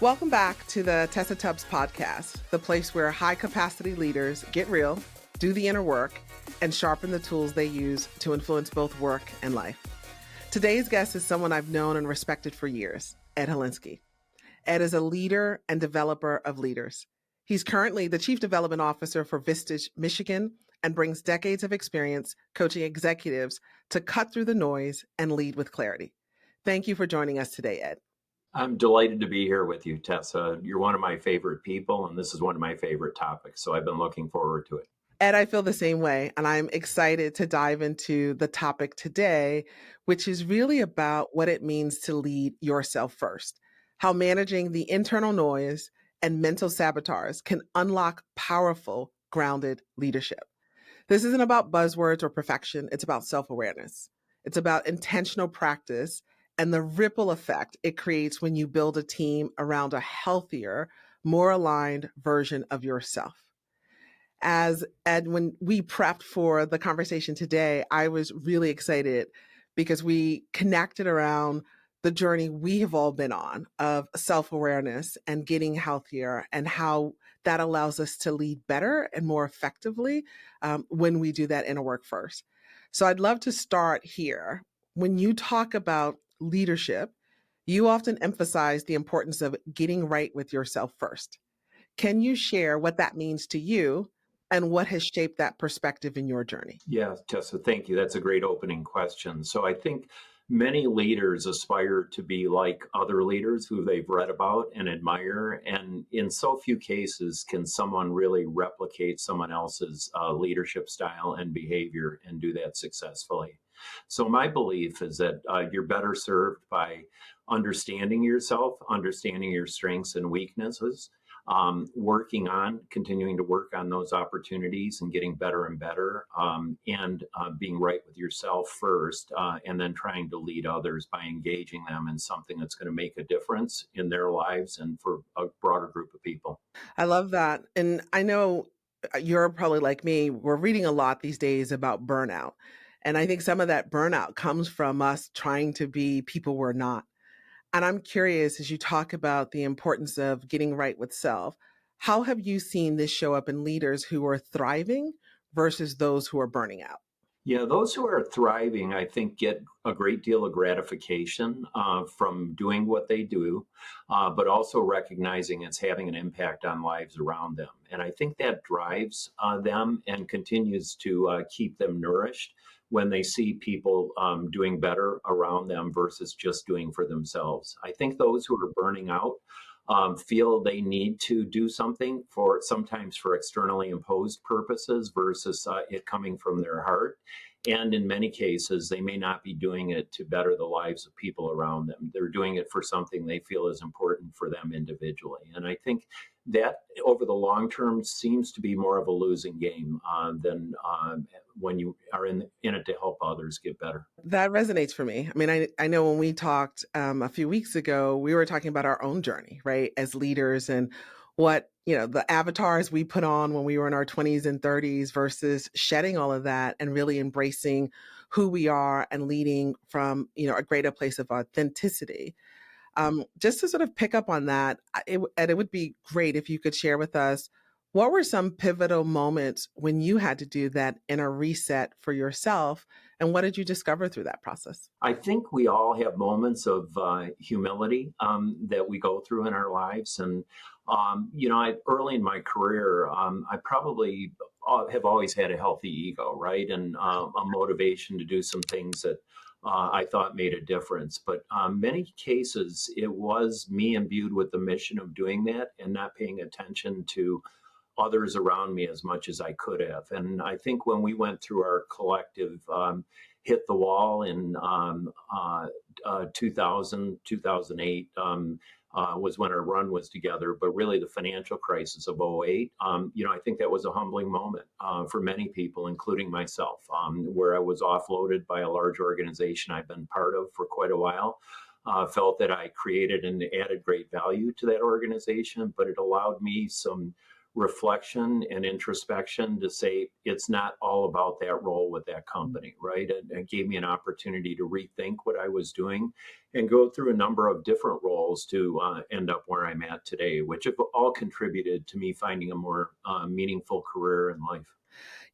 Welcome back to the Tessa Tubbs Podcast, the place where high-capacity leaders get real, do the inner work, and sharpen the tools they use to influence both work and life. Today's guest is someone I've known and respected for years, Ed Holinski. Ed is a leader and developer of leaders. He's currently the Chief Development Officer for Vistage Michigan and brings decades of experience coaching executives to cut through the noise and lead with clarity. Thank you for joining us today, Ed. I'm delighted to be here with you, Tessa. You're one of my favorite people, and this is one of my favorite topics, so I've been looking forward to it. Ed, I feel the same way, and I'm excited to dive into the topic today, which is really about what it means to lead yourself first, how managing the internal noise and mental sabotage can unlock powerful, grounded leadership. This isn't about buzzwords or perfection. It's about self-awareness. It's about intentional practice and the ripple effect it creates when you build a team around a healthier, more aligned version of yourself. As Ed, when we prepped for the conversation today, I was really excited because we connected around the journey we have all been on of self-awareness and getting healthier and how that allows us to lead better and more effectively when we do that inner work first. So I'd love to start here. When you talk about leadership, you often emphasize the importance of getting right with yourself first. Can you share what that means to you and what has shaped that perspective in your journey? Yeah, Tessa, thank you. That's a great opening question. So I think many leaders aspire to be like other leaders who they've read about and admire. And in so few cases can someone really replicate someone else's leadership style and behavior and do that successfully. So my belief is that you're better served by understanding yourself, understanding your strengths and weaknesses, continuing to work on those opportunities and getting better and better, and being right with yourself first, and then trying to lead others by engaging them in something that's going to make a difference in their lives and for a broader group of people. I love that. And I know you're probably like me, we're reading a lot these days about burnout. And I think some of that burnout comes from us trying to be people we're not. And I'm curious, as you talk about the importance of getting right with self, how have you seen this show up in leaders who are thriving versus those who are burning out? Yeah, those who are thriving, I think, get a great deal of gratification from doing what they do, but also recognizing it's having an impact on lives around them. And I think that drives them and continues to keep them nourished when they see people doing better around them versus just doing for themselves. I think those who are burning out feel they need to do something sometimes for externally imposed purposes versus it coming from their heart. And in many cases, they may not be doing it to better the lives of people around them. They're doing it for something they feel is important for them individually. And I think that over the long term seems to be more of a losing game than when you are in it to help others get better. That resonates for me. I mean, I know when we talked a few weeks ago, we were talking about our own journey, right, as leaders and what, the avatars we put on when we were in our 20s and 30s versus shedding all of that and really embracing who we are and leading from, a greater place of authenticity. Just to sort of pick up on that, it would be great if you could share with us, what were some pivotal moments when you had to do that inner reset for yourself? And what did you discover through that process? I think we all have moments of humility that we go through in our lives. And, early in my career, I probably have always had a healthy ego, right? And a motivation to do some things that I thought made a difference. But many cases, it was me imbued with the mission of doing that and not paying attention to others around me as much as I could have. And I think when we went through our collective hit the wall in 2000, 2008 was when our run was together, but really the financial crisis of '08, I think that was a humbling moment for many people, including myself, where I was offloaded by a large organization I've been part of for quite a while. Felt that I created and added great value to that organization, but it allowed me some reflection and introspection to say it's not all about that role with that company, right? It gave me an opportunity to rethink what I was doing and go through a number of different roles to end up where I'm at today, which have all contributed to me finding a more meaningful career in life.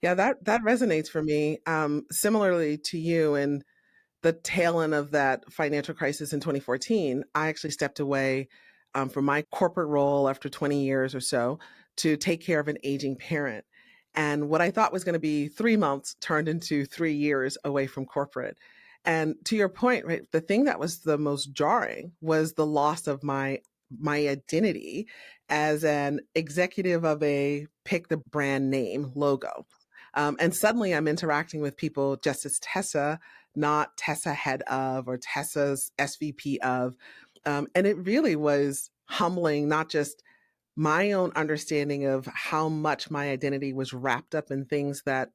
Yeah, that resonates for me. Similarly to you, and the tail end of that financial crisis in 2014, I actually stepped away from my corporate role after 20 years or so to take care of an aging parent. And what I thought was going to be 3 months turned into 3 years away from corporate. And to your point, right, the thing that was the most jarring was the loss of my identity as an executive of a pick the brand name logo. And suddenly I'm interacting with people just as Tessa, not Tessa head of or Tessa's SVP of. And it really was humbling, not just my own understanding of how much my identity was wrapped up in things that,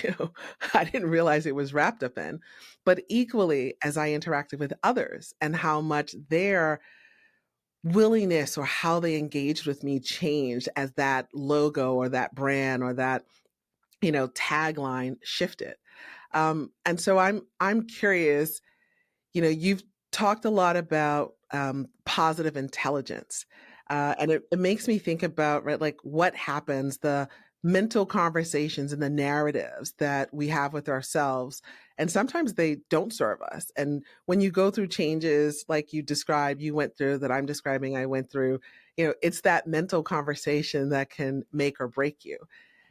you know, I didn't realize it was wrapped up in, but equally as I interacted with others and how much their willingness or how they engaged with me changed as that logo or that brand or that, tagline shifted. And so I'm curious, you've talked a lot about positive intelligence. And it makes me think about, right, like what happens, the mental conversations and the narratives that we have with ourselves. And sometimes they don't serve us. And when you go through changes like you described, you went through, that I'm describing, I went through, it's that mental conversation that can make or break you.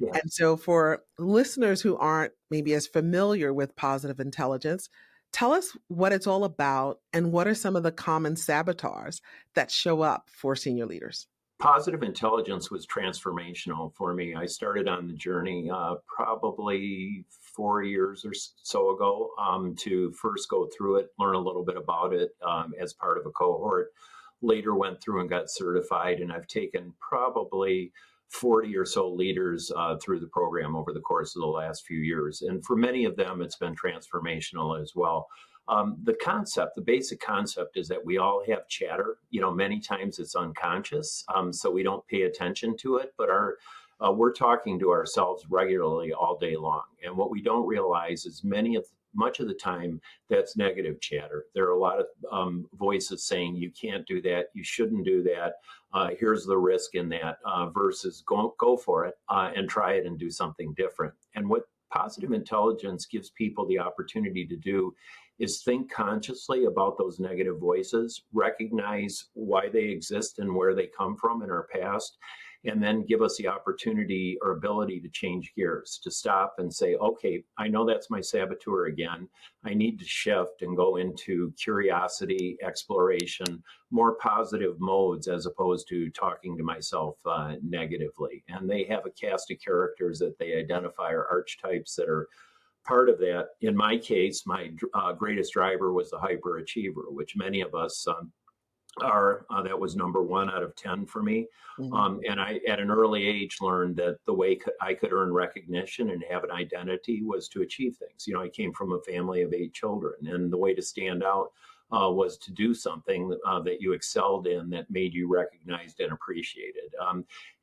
Yeah. And so, for listeners who aren't maybe as familiar with positive intelligence, tell us what it's all about and what are some of the common saboteurs that show up for senior leaders? Positive intelligence was transformational for me. I started on the journey probably 4 years or so ago to first go through it, learn a little bit about it as part of a cohort. Later went through and got certified, and I've taken probably 40 or so leaders through the program over the course of the last few years. And for many of them, it's been transformational as well. The basic concept is that we all have chatter. Many times it's unconscious, so we don't pay attention to it, but we're talking to ourselves regularly all day long. And what we don't realize is much of the time that's negative chatter. There are a lot of voices saying you can't do that, you shouldn't do that. Here's the risk in that versus go for it and try it and do something different. And what positive intelligence gives people the opportunity to do is think consciously about those negative voices, recognize why they exist and where they come from in our past, and then give us the opportunity or ability to change gears, to stop and say, okay, I know that's my saboteur again. I need to shift and go into curiosity, exploration, more positive modes as opposed to talking to myself negatively. And they have a cast of characters that they identify, or archetypes that are part of that. In my case, my greatest driver was the hyperachiever, which many of us are. That was number 1 out of 10 for me. Mhm. And I, at an early age, learned that the way I could earn recognition and have an identity was to achieve things. I came from a family of 8 children, and the way to stand out was to do something that you excelled in that made you recognized and appreciated.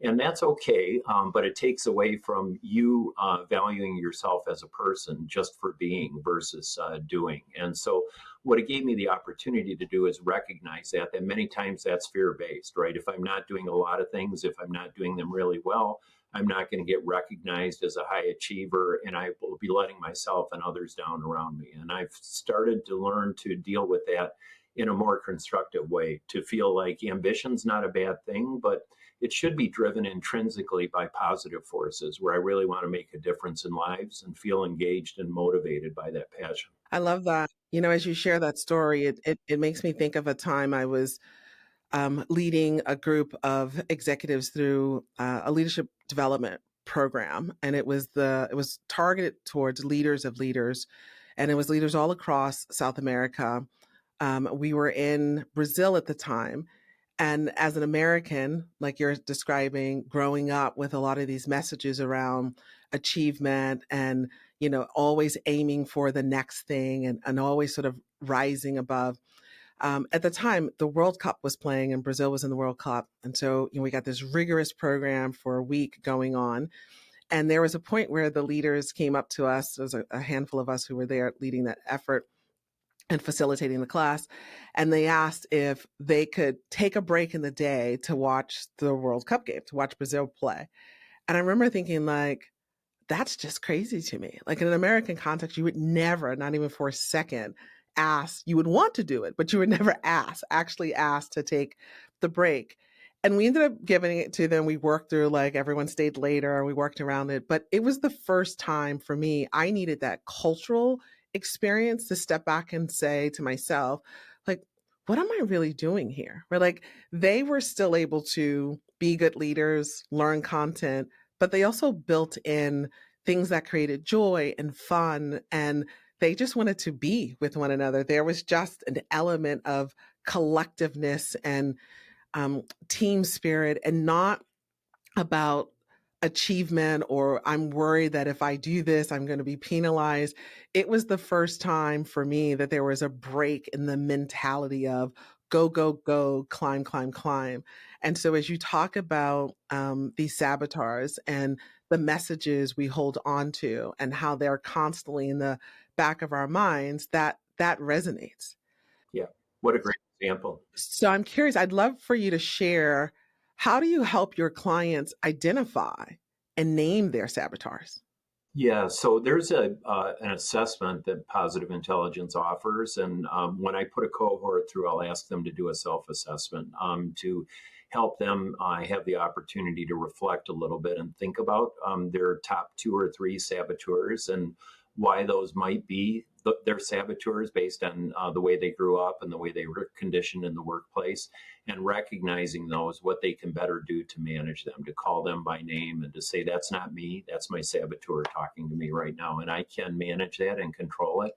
And that's okay, but it takes away from you valuing yourself as a person just for being versus doing. And so what it gave me the opportunity to do is recognize that many times that's fear-based, right? If I'm not doing a lot of things, if I'm not doing them really well, I'm not going to get recognized as a high achiever, and I will be letting myself and others down around me. And I've started to learn to deal with that in a more constructive way, to feel like ambition's not a bad thing, but it should be driven intrinsically by positive forces where I really want to make a difference in lives and feel engaged and motivated by that passion. I love that. As you share that story, it makes me think of a time I was leading a group of executives through a leadership development program, and it was targeted towards leaders of leaders, and it was leaders all across South America. We were in Brazil at the time, and as an American, like you're describing, growing up with a lot of these messages around achievement and always aiming for the next thing and always sort of rising above. At the time, the World Cup was playing and Brazil was in the World Cup. And so, we got this rigorous program for a week going on. And there was a point where the leaders came up to us. There was a handful of us who were there leading that effort and facilitating the class. And they asked if they could take a break in the day to watch the World Cup game, to watch Brazil play. And I remember thinking, like, that's just crazy to me. Like, in an American context, you would never, not even for a second, ask. You would want to do it, but you would never actually ask to take the break. And we ended up giving it to them. We worked through, like, everyone stayed later. We worked around it. But it was the first time for me, I needed that cultural experience to step back and say to myself, like, what am I really doing here? Where, like, they were still able to be good leaders, learn content, but they also built in things that created joy and fun, and they just wanted to be with one another. There was just an element of collectiveness and team spirit, and not about achievement or I'm worried that if I do this, I'm going to be penalized. It was the first time for me that there was a break in the mentality of go, go, go, climb, climb, climb. And so as you talk about these saboteurs and the messages we hold on to and how they're constantly in the back of our minds, that resonates. Yeah. What a great example. So I'm curious, I'd love for you to share, how do you help your clients identify and name their saboteurs? Yeah, so there's an assessment that positive intelligence offers, and when I put a cohort through, I'll ask them to do a self-assessment to help them have the opportunity to reflect a little bit and think about their top 2 or 3 saboteurs and why those might be their saboteurs based on the way they grew up and the way they were conditioned in the workplace, and recognizing those, what they can better do to manage them, to call them by name and to say, that's not me, that's my saboteur talking to me right now. And I can manage that and control it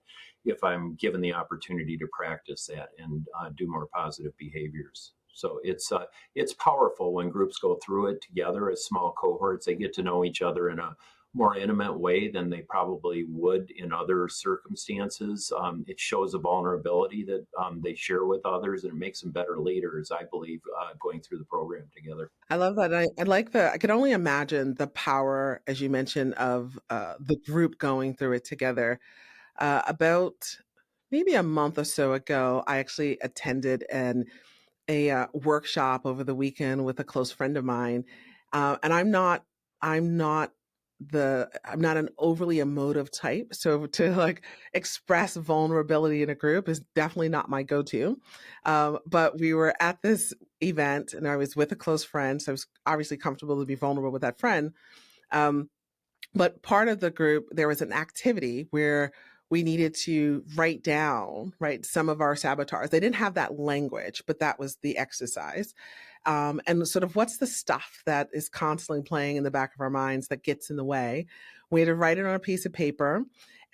if I'm given the opportunity to practice that and do more positive behaviors. So it's powerful when groups go through it together as small cohorts. They get to know each other in a more intimate way than they probably would in other circumstances. It shows a vulnerability that they share with others, and it makes them better leaders, I believe, going through the program together. I love that. I like I could only imagine the power, as you mentioned, of the group going through it together. About maybe a month or so ago, I actually attended a workshop over the weekend with a close friend of mine. And I'm not I'm not an overly emotive type. So to, like, express vulnerability in a group is definitely not my go-to. But we were at this event and I was with a close friend. So I was obviously comfortable to be vulnerable with that friend. Um, but part of the group, there was an activity where we needed to write down, right, some of our saboteurs. They didn't have that language, but that was the exercise. And sort of what's the stuff that is constantly playing in the back of our minds that gets in the way. We had to write it on a piece of paper.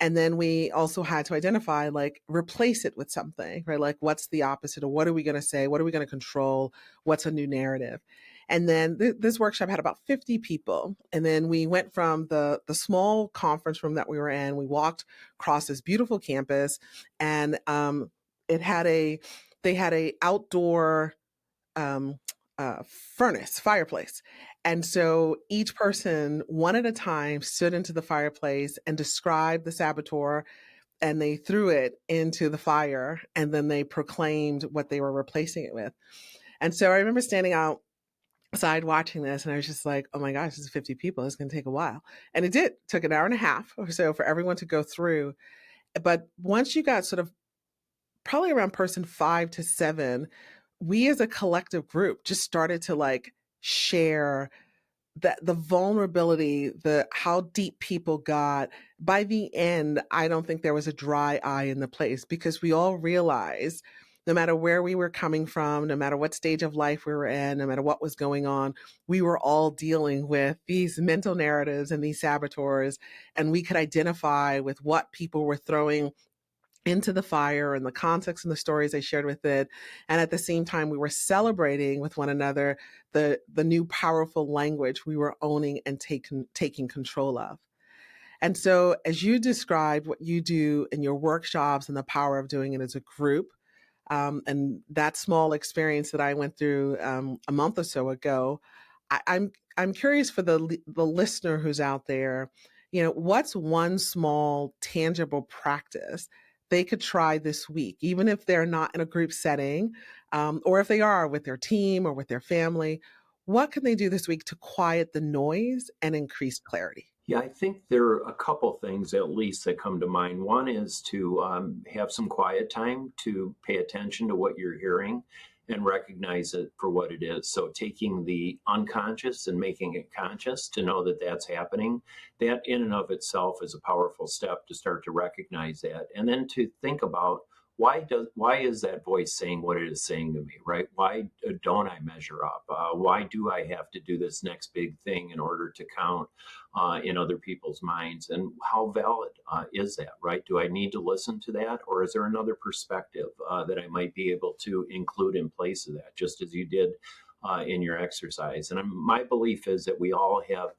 And then we also had to identify, like, replace it with something, right? Like, what's the opposite, or what are we going to say? What are we going to control? What's a new narrative? And then this workshop had about 50 people. And then we went from the small conference room that we were in, we walked across this beautiful campus, and it had they had a outdoor um, fireplace. And so each person, one at a time, stood into the fireplace and described the saboteur, and they threw it into the fire, and then they proclaimed what they were replacing it with. And so I remember standing outside watching this, and I was just like, oh my gosh, this is 50 people. It's going to take a while. And it did. It took an hour and a half or so for everyone to go through. But once you got sort of probably around person 5 to 7, we as a collective group just started to, like, share that the vulnerability, the how deep people got. By the end, I don't think there was a dry eye in the place, because we all realized, no matter where we were coming from, no matter what stage of life we were in, no matter what was going on, we were all dealing with these mental narratives and these saboteurs, and we could identify with what people were throwing into the fire and the context and the stories they shared with it. And at the same time, we were celebrating with one another the new powerful language we were owning and taking control of. And so as you described what you do in your workshops and the power of doing it as a group, And that small experience that I went through a month or so ago, I'm curious for the listener who's out there, what's one small tangible practice they could try this week, even if they're not in a group setting, or if they are with their team or with their family. What can they do this week to quiet the noise and increase clarity? Yeah, I think there are a couple things at least that come to mind. One is to have some quiet time to pay attention to what you're hearing and recognize it for what it is. So, taking the unconscious and making it conscious to know that that's happening, that in and of itself is a powerful step to start to recognize that. And then to think about why is that voice saying what it is saying to me, right? Why don't I measure up? Why do I have to do this next big thing in order to count in other people's minds? And how valid is that, right? Do I need to listen to that, or is there another perspective that I might be able to include in place of that, just as you did in your exercise? And my belief is that we all have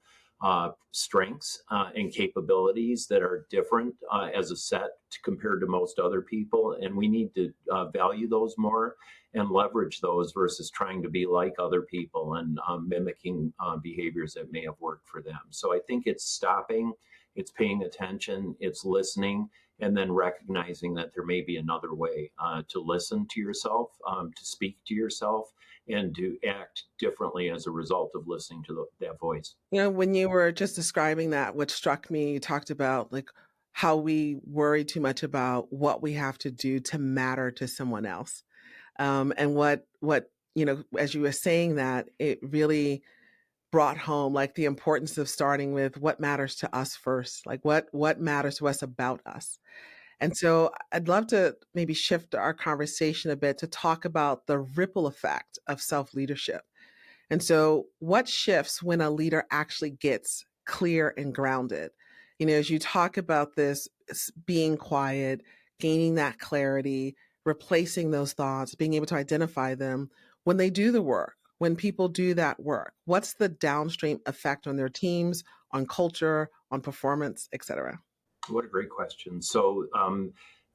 strengths and capabilities that are different as a set compared to most other people. And we need to value those more and leverage those versus trying to be like other people and mimicking behaviors that may have worked for them. So I think it's stopping, it's paying attention, it's listening, and then recognizing that there may be another way to listen to yourself, to speak to yourself, and to act differently as a result of listening to that voice. When you were just describing that, what struck me, you talked about like how we worry too much about what we have to do to matter to someone else. And as you were saying that, it really brought home like the importance of starting with what matters to us first, like what matters to us about us. And so I'd love to maybe shift our conversation a bit to talk about the ripple effect of self leadership. And so, what shifts when a leader actually gets clear and grounded? As you talk about this being quiet, gaining that clarity, replacing those thoughts, being able to identify them when they do the work, when people do that work, what's the downstream effect on their teams, on culture, on performance, et cetera? What a great question. So,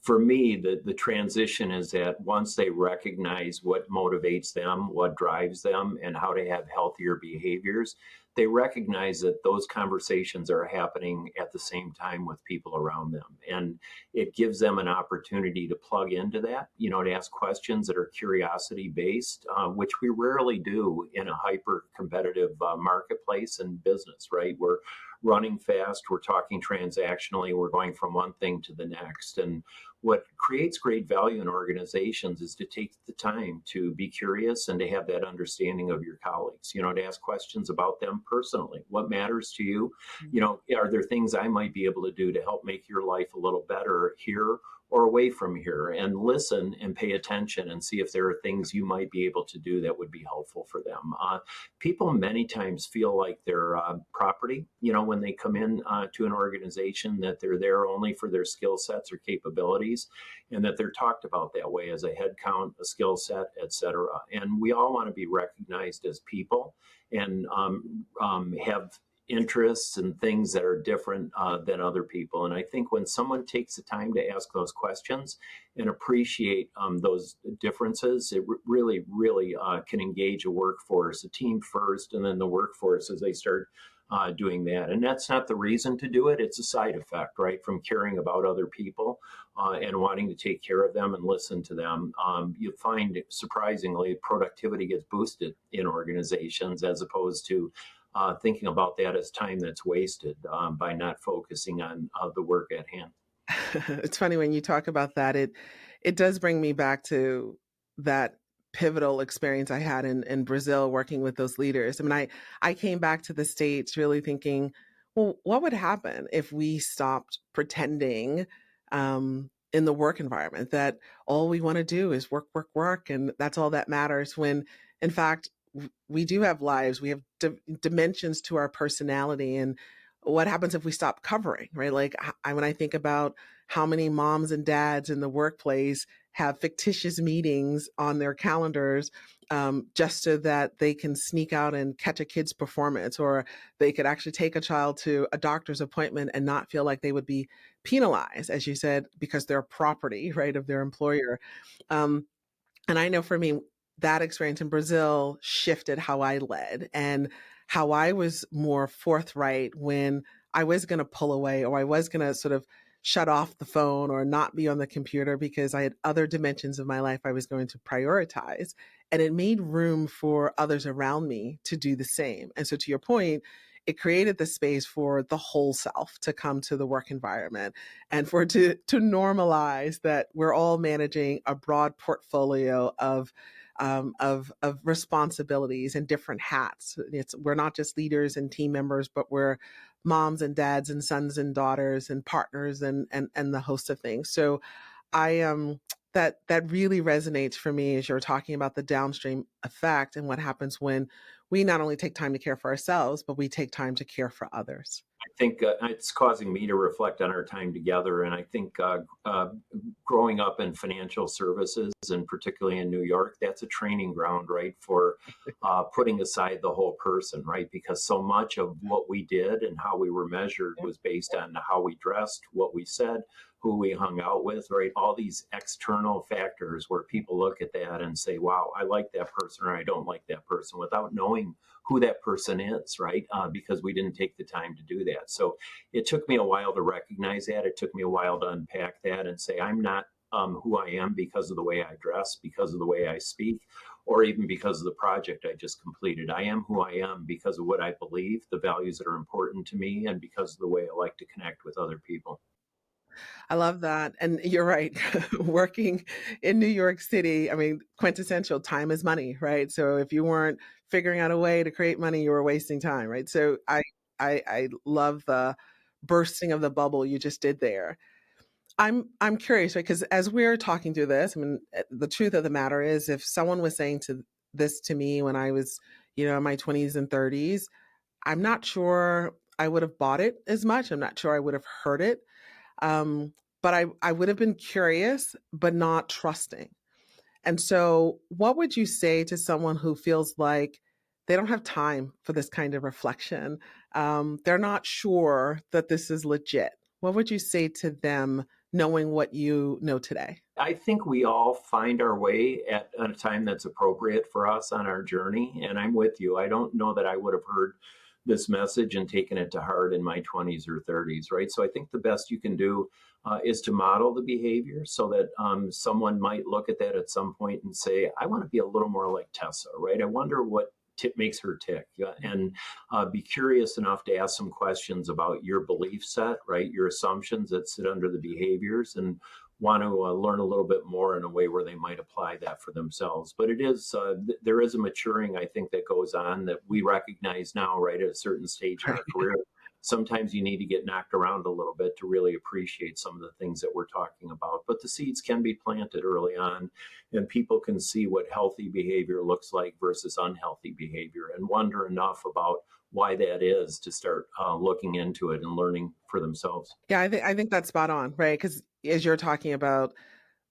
for me, the transition is that once they recognize what motivates them, what drives them, and how to have healthier behaviors, they recognize that those conversations are happening at the same time with people around them. And it gives them an opportunity to plug into that, to ask questions that are curiosity based, which we rarely do in a hyper competitive marketplace and business, right? We're running fast, we're talking transactionally, we're going from one thing to the next. And what creates great value in organizations is to take the time to be curious and to have that understanding of your colleagues, to ask questions about them personally. What matters to you? Are there things I might be able to do to help make your life a little better here or away from here? And listen and pay attention and see if there are things you might be able to do that would be helpful for them. People many times feel like they're property, when they come in to an organization, that they're there only for their skill sets or capabilities, and that they're talked about that way as a head count, a skill set, et cetera. And we all want to be recognized as people and have interests and things that are different than other people. And I think when someone takes the time to ask those questions and appreciate those differences, it really, really can engage a workforce, a team first, and then the workforce as they start doing that. And that's not the reason to do it. It's a side effect, right, from caring about other people and wanting to take care of them and listen to them. You find, surprisingly, productivity gets boosted in organizations as opposed to thinking about that as time that's wasted by not focusing on the work at hand. It's funny when you talk about that, it does bring me back to that pivotal experience I had in Brazil working with those leaders. I mean, I came back to the States really thinking, well, what would happen if we stopped pretending in the work environment that all we want to do is work, work, work, and that's all that matters, when in fact, we do have lives, we have dimensions to our personality. And what happens if we stop covering, right? Like when I think about how many moms and dads in the workplace have fictitious meetings on their calendars, just so that they can sneak out and catch a kid's performance, or they could actually take a child to a doctor's appointment and not feel like they would be penalized, as you said, because they're property, right, of their employer. Um, And I know for me, that experience in Brazil shifted how I led and how I was more forthright when I was going to pull away or I was going to sort of shut off the phone or not be on the computer because I had other dimensions of my life I was going to prioritize. And it made room for others around me to do the same. And so, to your point, it created the space for the whole self to come to the work environment and for it to normalize that we're all managing a broad portfolio of responsibilities and different hats. We're not just leaders and team members, but we're moms and dads and sons and daughters and partners and the host of things. So I that really resonates for me as you're talking about the downstream effect and what happens when we not only take time to care for ourselves, but we take time to care for others. I think it's causing me to reflect on our time together. And I think growing up in financial services, and particularly in New York, that's a training ground, right, for putting aside the whole person, right? Because so much of what we did and how we were measured was based on how we dressed, what we said, who we hung out with, right? All these external factors where people look at that and say, wow, I like that person or I don't like that person without knowing who that person is, right? Because we didn't take the time to do that. So it took me a while to recognize that. It took me a while to unpack that and say, I'm not who I am because of the way I dress, because of the way I speak, or even because of the project I just completed. I am who I am because of what I believe, the values that are important to me, and because of the way I like to connect with other people. I love that. And you're right. Working in New York City, I mean, quintessential time is money, right? So if you weren't figuring out a way to create money, you were wasting time, right? So I love the bursting of the bubble you just did there. I'm curious, right? Because as we're talking through this, I mean, the truth of the matter is, if someone was saying to this to me when I was, in my 20s and 30s, I'm not sure I would have bought it as much. I'm not sure I would have heard it. But I would have been curious, but not trusting. And so, what would you say to someone who feels like they don't have time for this kind of reflection? They're not sure that this is legit. What would you say to them, knowing what you know today? I think we all find our way at a time that's appropriate for us on our journey. And I'm with you. I don't know that I would have heard this message and taken it to heart in my 20s or 30s, right? So I think the best you can do is to model the behavior so that someone might look at that at some point and say, I want to be a little more like Tessa, right? I wonder what makes her tick. And be curious enough to ask some questions about your belief set, right? Your assumptions that sit under the behaviors, and want to learn a little bit more in a way where they might apply that for themselves. But it is there is a maturing, I think, that goes on that we recognize now, right, at a certain stage in Right. our career. Sometimes you need to get knocked around a little bit to really appreciate some of the things that we're talking about. But the seeds can be planted early on, and people can see what healthy behavior looks like versus unhealthy behavior, and wonder enough about why that is to start looking into it and learning for themselves. Yeah, I think that's spot on, right? Because as you're talking about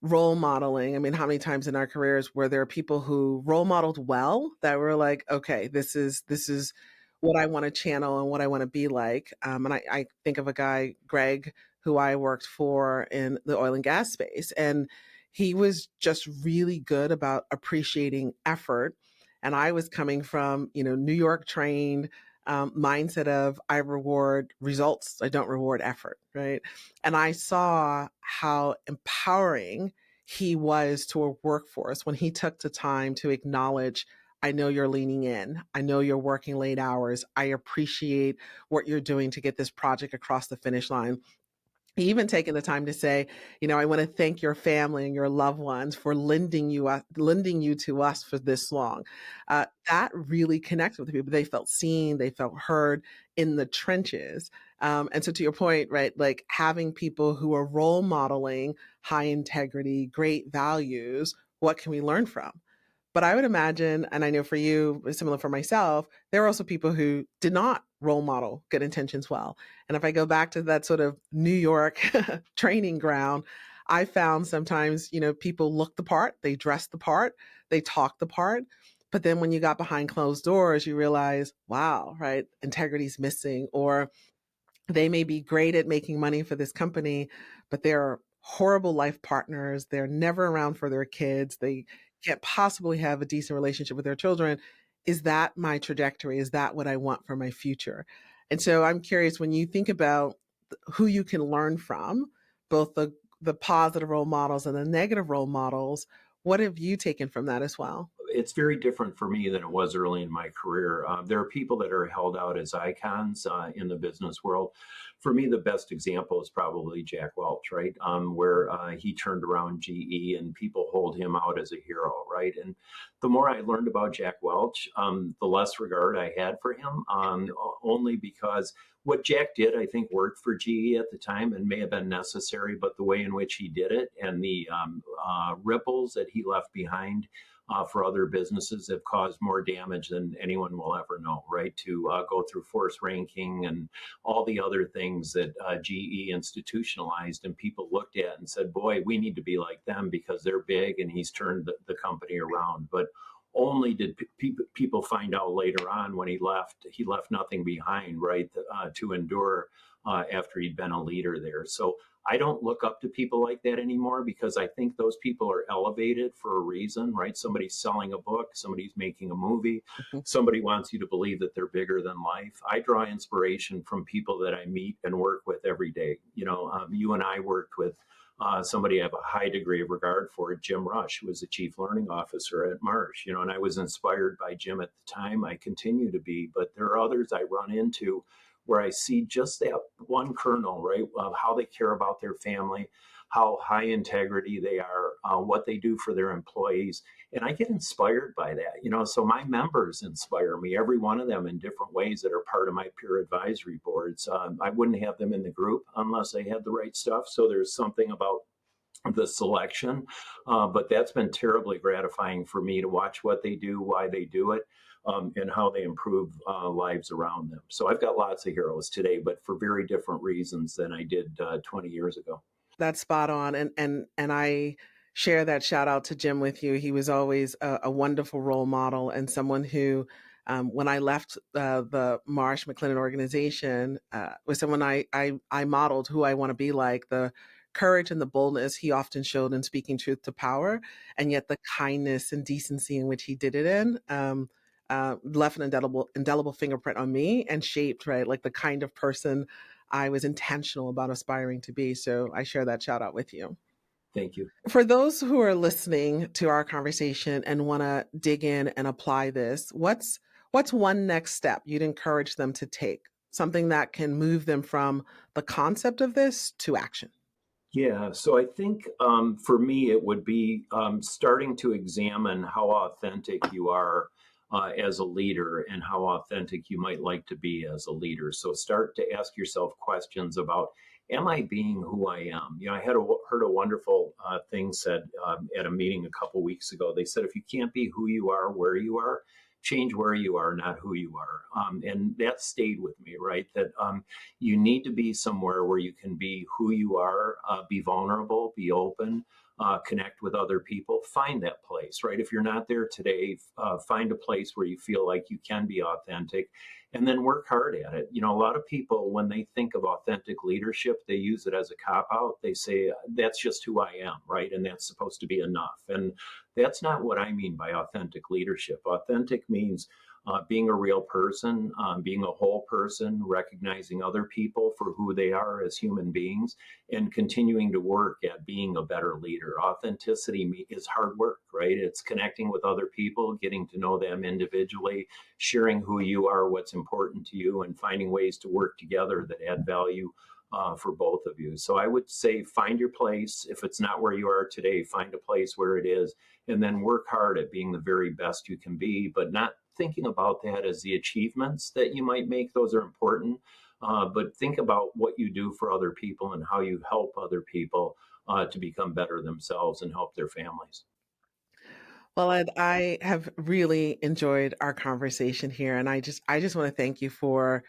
role modeling, I mean, how many times in our careers were there people who role modeled well that were like, okay, this is what I want to channel and what I want to be like. And I think of a guy, Greg, who I worked for in the oil and gas space, and he was just really good about appreciating effort. And I was coming from, New York trained mindset of I reward results, I don't reward effort, right? And I saw how empowering he was to a workforce when he took the time to acknowledge, I know you're leaning in. I know you're working late hours. I appreciate what you're doing to get this project across the finish line. Even taking the time to say, I want to thank your family and your loved ones for lending you to us for this long. That really connected with people. They felt seen, they felt heard in the trenches. And so, to your point, right, like having people who are role modeling high integrity, great values, what can we learn from? But I would imagine, and I know for you, similar for myself, there are also people who did not role model good intentions well. And if I go back to that sort of New York training ground, I found sometimes, people look the part, they dress the part, they talk the part. But then when you got behind closed doors, you realize, wow, right, integrity's missing, or they may be great at making money for this company, but they're horrible life partners. They're never around for their kids. They can't possibly have a decent relationship with their children. Is that my trajectory? Is that what I want for my future? And so I'm curious, when you think about who you can learn from, both the positive role models and the negative role models, what have you taken from that as well? It's very different for me than it was early in my career. There are people that are held out as icons in the business world. For me, the best example is probably Jack Welch, right? Where he turned around GE and people hold him out as a hero, right? And the more I learned about Jack Welch, the less regard I had for him, only because what Jack did, I think, worked for GE at the time and may have been necessary, but the way in which he did it and the ripples that he left behind for other businesses have caused more damage than anyone will ever know, right? To go through force ranking and all the other things that GE institutionalized, and people looked at and said, boy, we need to be like them because they're big, and he's turned the company around. But only did people find out later on when he left nothing behind, right, to endure after he'd been a leader there. So I don't look up to people like that anymore because I think those people are elevated for a reason, right? Somebody's selling a book, somebody's making a movie, Mhm. somebody wants you to believe that they're bigger than life. I draw inspiration from people that I meet and work with every day. You and I worked with somebody I have a high degree of regard for, Jim Rush, who was the chief learning officer at Marsh, and I was inspired by Jim at the time. I continue to be, but there are others I run into where I see just that one kernel, right, of how they care about their family, how high integrity they are, what they do for their employees. And I get inspired by that, so my members inspire me, every one of them in different ways that are part of my peer advisory boards. I wouldn't have them in the group unless they had the right stuff. So there's something about the selection, but that's been terribly gratifying for me to watch what they do, why they do it, and how they improve lives around them. So I've got lots of heroes today, but for very different reasons than I did 20 years ago. That's spot on, and I share that shout out to Jim with you. He was always a wonderful role model and someone who, when I left the Marsh McLennan organization, was someone I modeled who I want to be like. The courage and the boldness he often showed in speaking truth to power, and yet the kindness and decency in which he did it in. Left an indelible fingerprint on me and shaped, right, like the kind of person I was intentional about aspiring to be. So I share that shout out with you. Thank you. For those who are listening to our conversation and want to dig in and apply this, what's one next step you'd encourage them to take? Something that can move them from the concept of this to action. Yeah, so I think for me, it would be starting to examine how authentic you are as a leader and how authentic you might like to be as a leader. So start to ask yourself questions about, am I being who I am? I heard a wonderful thing said at a meeting a couple weeks ago. They said, if you can't be who you are, where you are, change where you are, not who you are. And that stayed with me, right? That you need to be somewhere where you can be who you are, be vulnerable, be open, connect with other people. Find that place, right? If you're not there today, find a place where you feel like you can be authentic, and then work hard at it. A lot of people, when they think of authentic leadership, they use it as a cop out. They say, that's just who I am, right? And that's supposed to be enough. And that's not what I mean by authentic leadership. Authentic means being a real person, being a whole person, recognizing other people for who they are as human beings, and continuing to work at being a better leader. Authenticity is hard work, right? It's connecting with other people, getting to know them individually, sharing who you are, what's important to you, and finding ways to work together that add value for both of you. So I would say find your place. If it's not where you are today, find a place where it is, and then work hard at being the very best you can be, but not thinking about that as the achievements that you might make. Those are important, but think about what you do for other people and how you help other people to become better themselves and help their families. Well, Ed, I have really enjoyed our conversation here, and I just want to thank you for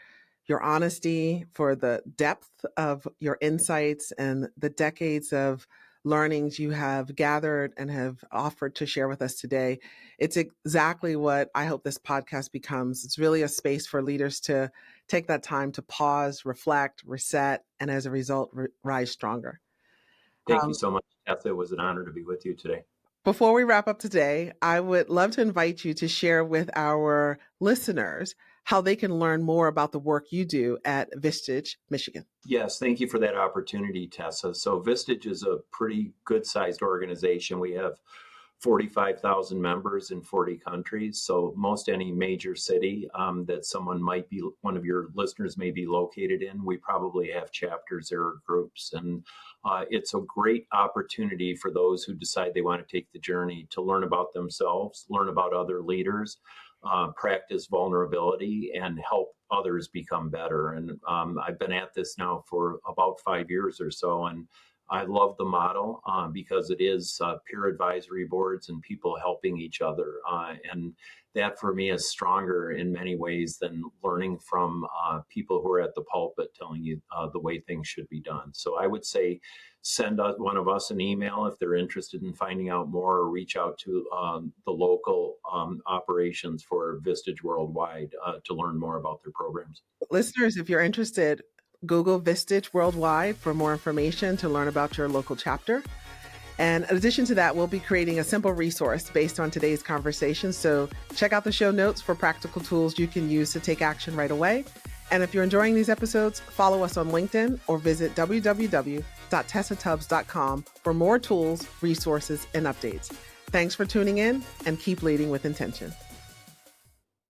your honesty, for the depth of your insights, and the decades of learnings you have gathered and have offered to share with us today. It's exactly what I hope this podcast becomes. It's really a space for leaders to take that time to pause, reflect, reset, and as a result, rise stronger. Thank you Um, so much, Tessa. It was an honor to be with you today. Before we wrap up today, I would love to invite you to share with our listeners how they can learn more about the work you do at Vistage Michigan. Yes, thank you for that opportunity, Tessa. So Vistage is a pretty good-sized organization. We have 45,000 members in 40 countries. So most any major city that one of your listeners may be located in, we probably have chapters or groups. And it's a great opportunity for those who decide they want to take the journey to learn about themselves, learn about other leaders, practice vulnerability, and help others become better. And I've been at this now for about 5 years or so. And I love the model because it is peer advisory boards and people helping each other. And that for me is stronger in many ways than learning from people who are at the pulpit telling you the way things should be done. So I would say send one of us an email if they're interested in finding out more, or reach out to the local operations for Vistage Worldwide to learn more about their programs. Listeners, if you're interested, Google Vistage Worldwide for more information to learn about your local chapter. And in addition to that, we'll be creating a simple resource based on today's conversation. So check out the show notes for practical tools you can use to take action right away. And if you're enjoying these episodes, follow us on LinkedIn or visit www.tessatubbs.com for more tools, resources, and updates. Thanks for tuning in, and keep leading with intention.